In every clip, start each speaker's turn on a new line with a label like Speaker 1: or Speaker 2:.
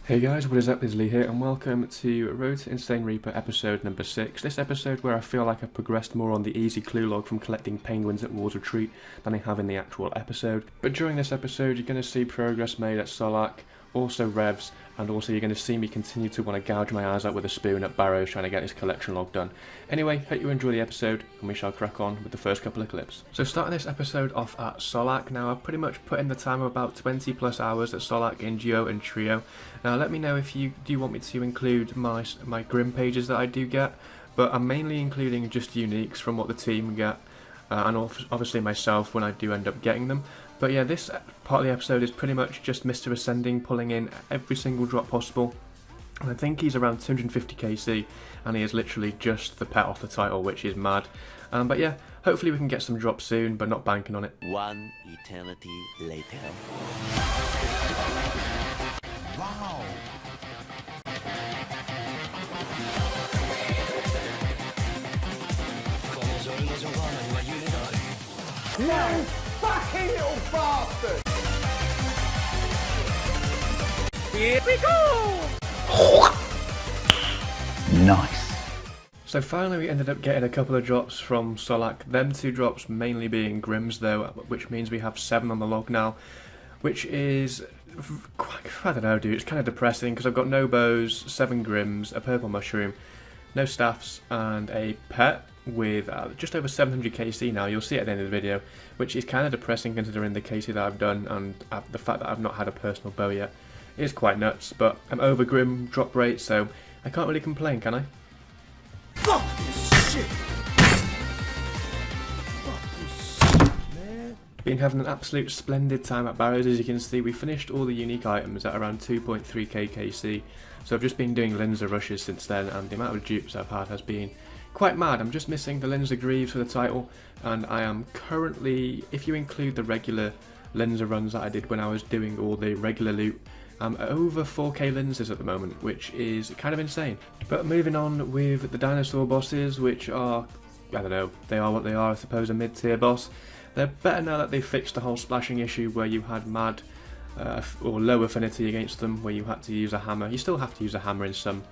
Speaker 1: Hey guys, what is up? It's Lee here and welcome to Road to Insane Reaper episode number 6. This episode where I feel like I've progressed more on the easy clue log from collecting penguins at War's Retreat than I have in the actual episode. But during this episode you're going to see progress made at Solak, also revs, and also you're going to see me continue to want to gouge my eyes out with a spoon at Barrows trying to get this collection log done. Anyway, hope you enjoy the episode and we shall crack on with the first couple of clips. So starting this episode off at Solak. Now I've pretty much put in the time of about 20 plus hours at Solak in duo and trio. Now let me know if you do want me to include my grim pages that I do get, but I'm mainly including just uniques from what the team get, and obviously myself when I do end up getting them. But yeah, this part of the episode is pretty much just Mr. Ascending pulling in every single drop possible. And I think he's around 250 KC, and he is literally just the pet off the title, which is mad. But yeah, hopefully we can get some drops soon, but not banking on it.
Speaker 2: One eternity later.
Speaker 3: Wow! No fucking little bastard! Here we go!
Speaker 4: Nice.
Speaker 1: So finally we ended up getting a couple of drops from Solak, them two drops mainly being Grims though, which means we have 7 on the log now, which is quite, I don't know dude, it's kind of depressing because I've got no bows, 7 Grims, a purple mushroom, no staffs and a pet with just over 700 KC now. You'll see it at the end of the video, which is kind of depressing considering the KC that I've done and the fact that I've not had a personal bow yet. It is quite nuts, but I'm over Grim drop rate, so I can't really complain, can I?
Speaker 3: Fuck this shit! Fuck this shit, man!
Speaker 1: Been having an absolute splendid time at Barrows. As you can see, we finished all the unique items at around 2.3k KC, so I've just been doing Linza rushes since then, and the amount of dupes I've had has been quite mad. I'm just missing the Linza Greaves for the title, and I am currently, if you include the regular Linza runs that I did when I was doing all the regular loot, I'm over 4k Linzas at the moment, which is kind of insane. But moving on with the dinosaur bosses, which are, I don't know, they are what they are, I suppose, a mid-tier boss. They're better now that they've fixed the whole splashing issue where you had mad or low affinity against them, where you had to use a hammer. You still have to use a hammer in some.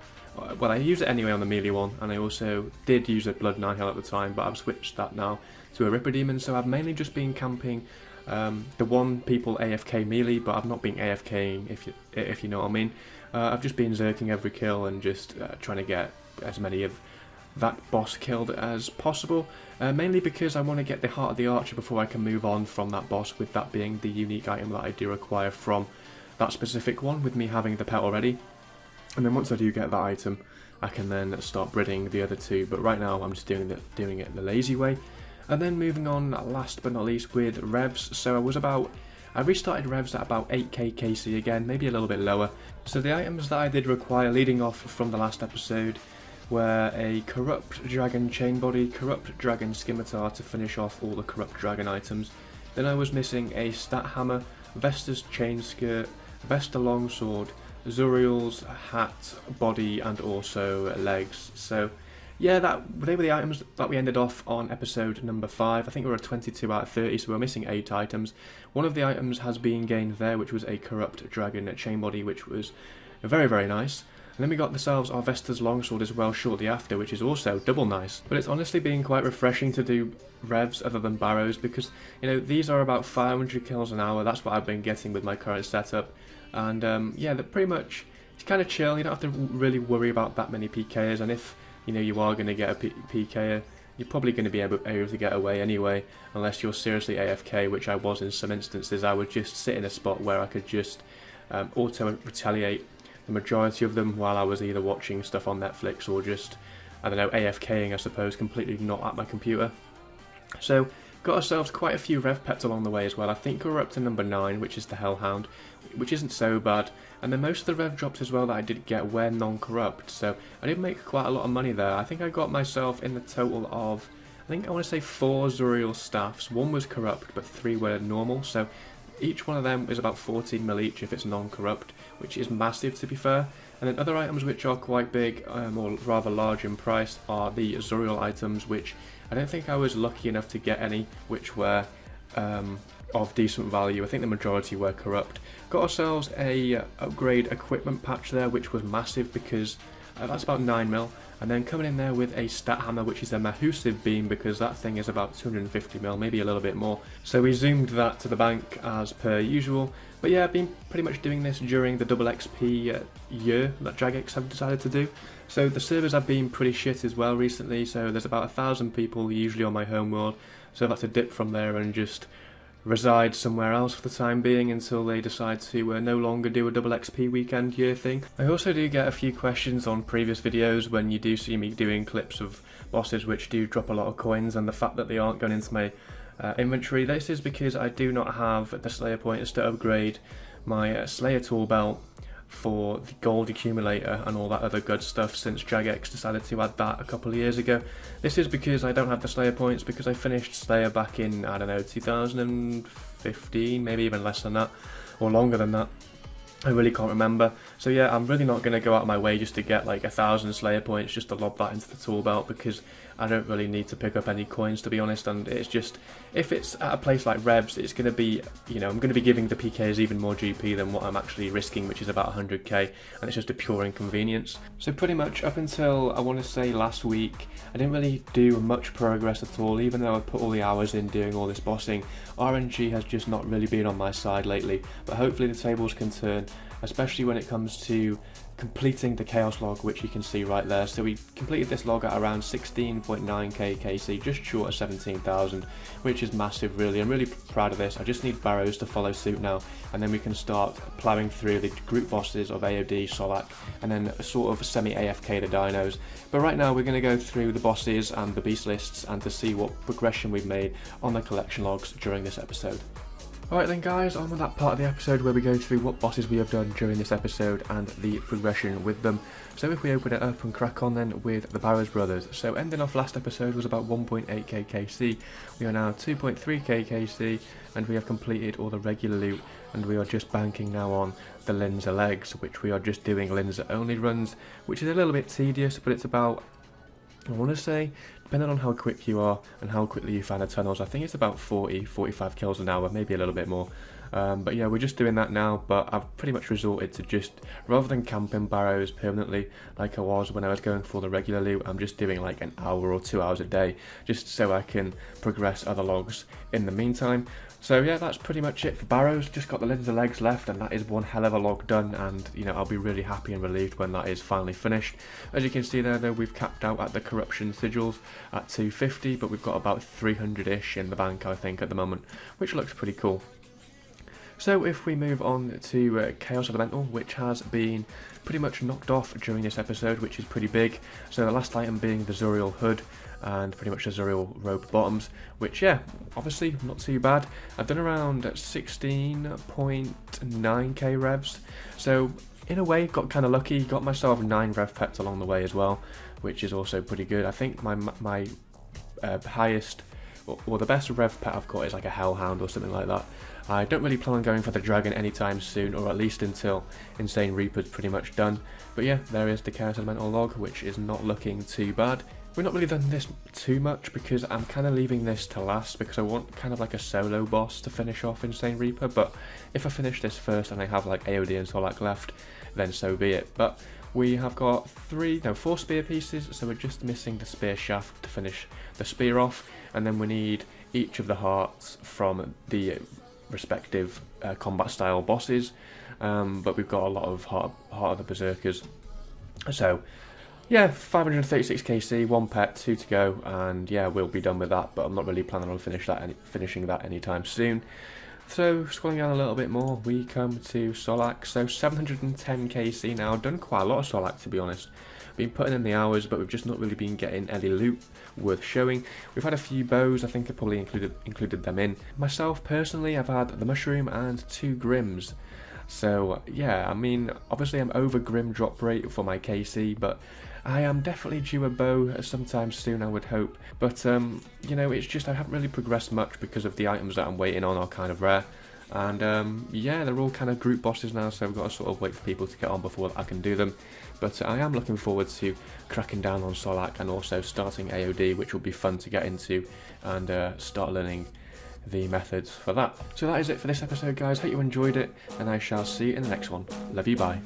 Speaker 1: Well, I use it anyway on the melee one, and I also did use a Blood Nihil at the time, but I've switched that now to a Ripper Demon, so I've mainly just been camping the one people AFK melee, but I've not been AFKing, if you know what I mean. I've just been zerking every kill and just trying to get as many of that boss killed as possible, mainly because I want to get the Heart of the Archer before I can move on from that boss, with that being the unique item that I do require from that specific one, with me having the pet already. And then once I do get that item, I can then start breeding the other two, but right now I'm just doing it the lazy way. And then moving on, last but not least, with revs. So I restarted revs at about 8k KC again, maybe a little bit lower. So the items that I did require leading off from the last episode were a Corrupt Dragon Chainbody, Corrupt Dragon Scimitar to finish off all the Corrupt Dragon items. Then I was missing a Stat Hammer, Vesta's Chain Skirt, Vesta Longsword, Zuriel's hat, body, and also legs. So yeah, they were the items that we ended off on episode number 5. I think we were at 22 out of 30, so we're missing 8 items. One of the items has been gained there, which was a Corrupt Dragon Chainbody, which was very, very nice. And then we got ourselves our Vesta's Longsword as well shortly after, which is also double nice. But it's honestly been quite refreshing to do revs other than Barrows, because, you know, these are about 500 kills an hour. That's what I've been getting with my current setup. And yeah, they're pretty much, it's kind of chill. You don't have to really worry about that many PKs, and if you know you are going to get a PK, you're probably going to be able to get away anyway, unless you're seriously AFK, which I was in some instances. I would just sit in a spot where I could just auto-retaliate the majority of them while I was either watching stuff on Netflix or just, I don't know, AFKing, I suppose, completely not at my computer. So, got ourselves quite a few rev pets along the way as well. I think we're up to number 9, which is the Hellhound, which isn't so bad. And then most of the rev drops as well that I did get were non-corrupt, so I did make quite a lot of money there. I think I got myself in the total of, I want to say 4 Zuriel staffs. 1 was corrupt, but 3 were normal, so each one of them is about 14 mil each if it's non-corrupt, which is massive to be fair. And then other items which are quite big, or rather large in price, are the Zuriel items, which I don't think I was lucky enough to get any, which were of decent value. I think the majority were corrupt. Got ourselves a upgrade equipment patch there, which was massive because that's about 9 mil. And then coming in there with a stat hammer, which is a massive beam, because that thing is about 250 mil, maybe a little bit more. So we zoomed that to the bank as per usual. But yeah, I've been pretty much doing this during the double XP year that Jagex have decided to do. So the servers have been pretty shit as well recently, so there's about 1,000 people usually on my home world. So I've had to dip from there and just reside somewhere else for the time being until they decide to no longer do a double XP weekend year thing. I also do get a few questions on previous videos when you do see me doing clips of bosses which do drop a lot of coins, and the fact that they aren't going into my inventory. This is because I do not have the Slayer pointers to upgrade my Slayer tool belt for the gold accumulator and all that other good stuff since Jagex decided to add that a couple of years ago. This is because I don't have the Slayer points because I finished Slayer back in, I don't know, 2015, maybe even less than that, or longer than that. I really can't remember. So yeah, I'm really not going to go out of my way just to get like 1,000 Slayer points just to lob that into the tool belt, because I don't really need to pick up any coins, to be honest. And it's just, if it's at a place like Revs, it's going to be, you know, I'm going to be giving the PKs even more GP than what I'm actually risking, which is about 100k, and it's just a pure inconvenience. So pretty much up until, I want to say, last week, I didn't really do much progress at all. Even though I put all the hours in doing all this bossing, RNG has just not really been on my side lately. But hopefully the tables can turn, especially when it comes to completing the chaos log, which you can see right there. So we completed this log at around 16.9k KC, just short of 17,000, which is massive really. I'm really proud of this. I just need Barrows to follow suit now, and then we can start ploughing through the group bosses of AOD, Solak, and then sort of semi-AFK the dinos. But right now we're going to go through the bosses and the beast lists and to see what progression we've made on the collection logs during this episode. Alright then guys, on with that part of the episode where we go through what bosses we have done during this episode and the progression with them. So if we open it up and crack on then with the Barrows brothers. So ending off last episode was about 1.8k KC, we are now 2.3k KC, and we have completed all the regular loot, and we are just banking now on the Linzer legs, which we are just doing Linzer only runs, which is a little bit tedious, but it's about, I want to say, depending on how quick you are and how quickly you find the tunnels, I think it's about 40-45 kills an hour, maybe a little bit more. But yeah, we're just doing that now, but I've pretty much resorted to just, rather than camping Barrows permanently like I was when I was going for the regular loot, I'm just doing like an hour or 2 hours a day, just so I can progress other logs in the meantime. So yeah, that's pretty much it for Barrows. Just got the Linzer legs left, and that is one hell of a log done, and you know, I'll be really happy and relieved when that is finally finished. As you can see there though, we've capped out at the corruption sigils at 250, but we've got about 300-ish in the bank I think at the moment, which looks pretty cool. So if we move on to Chaos Elemental, which has been pretty much knocked off during this episode, which is pretty big. So the last item being the Zuriel hood and pretty much the Zuriel robe bottoms, which yeah, obviously not too bad. I've done around 16.9k revs, so in a way got kind of lucky, got myself 9 rev pets along the way as well, which is also pretty good. I think my highest, or the best rev pet I've got is like a Hellhound or something like that. I don't really plan on going for the dragon anytime soon, or at least until Insane Reaper's pretty much done. But yeah, there is the Chaos Elemental log, which is not looking too bad. We've not really done this too much because I'm kind of leaving this to last because I want kind of like a solo boss to finish off Insane Reaper, but if I finish this first and I have like AOD and Solak left, then so be it. But we have got 4 spear pieces, so we're just missing the spear shaft to finish the spear off, and then we need each of the hearts from the respective combat style bosses, but we've got a lot of Heart of the Berserkers. So yeah, 536 KC, 1 pet, 2 to go, and yeah, we'll be done with that, but I'm not really planning on finishing that anytime soon. So scrolling down a little bit more, we come to Solak. So 710 KC now, done quite a lot of Solak to be honest. Been putting in the hours, but we've just not really been getting any loot worth showing. We've had a few bows, I think I probably included them in. Myself personally, I've had the mushroom and 2 grims. So yeah, I mean, obviously I'm over grim drop rate for my KC, but I am definitely due a bow sometime soon, I would hope. But you know, it's just I haven't really progressed much because of the items that I'm waiting on are kind of rare. And yeah, they're all kind of group bosses now, so I've got to sort of wait for people to get on before I can do them. But I am looking forward to cracking down on Solak and also starting AOD, which will be fun to get into and start learning the methods for that. So that is it for this episode, guys. Hope you enjoyed it, and I shall see you in the next one. Love you, bye.